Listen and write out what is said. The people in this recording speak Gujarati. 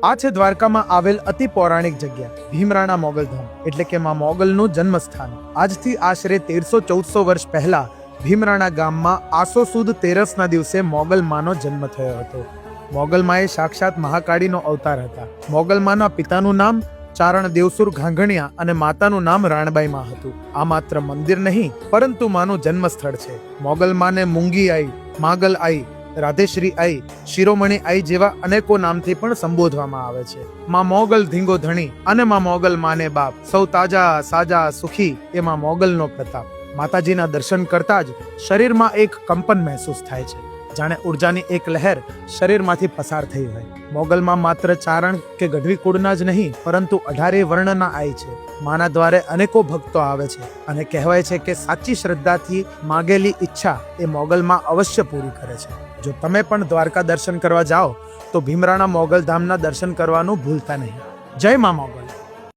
આ છે દ્વારકામાં આવેલ અતિ પૌરાણિક જગ્યા ભીમરાણા મોગલધામ, એટલે કે માં મોગલનું જન્મસ્થાન. આજથી આશરે 1300-1400 વર્ષ પહેલા ભીમરાણા ગામમાં આસો સુદ 13ના દિવસે મોગલ માનો જન્મ થયો હતો. મોગલ માએ સાક્ષાત મહાકાળીનો અવતાર હતા. મોગલ માના પિતાનું નામ ચારણ દેવસુર ઘાંઘણિયા અને માતાનું નામ રાણબાઈ માં હતું. આ માત્ર મંદિર નહીં પરંતુ માનું જન્મસ્થળ છે. મોગલ માને મૂંગી આઈ, માગલ આઈ, રાધેશ્રી આઈ, શિરોમણી આઈ જેવા અનેકો નામથી પણ સંબોધવામાં આવે છે. માં મોગલ ધીંગો ધણી અને માં મોગલ માને બાપ, સૌ તાજા સાજા સુખી એ માં મોગલનો પ્રતાપ. માતાજીના દર્શન કરતા જ શરીરમાં એક કંપન મહેસૂસ થાય છે, જાણે ઉર્જાની એક લહેર શરીરમાંથી પસાર થઈ હોય. મોગલમાં માત્ર ચારણ કે ગઢવી કુળના જ નહીં પરંતુ 18 વર્ણના આઈ છે. માના દ્વારે અનેકો ભક્તો આવે છે અને કહેવાય છે કે સાચી શ્રદ્ધાથી માગેલી ઈચ્છા એ મોગલમાં અવશ્ય પૂરી કરે છે. જો તમે પણ દ્વારકા દર્શન કરવા જાઓ તો ભીમરાણા મોગલધામના દર્શન કરવાનું ભૂલતા નહીં. જય મા મોગલ.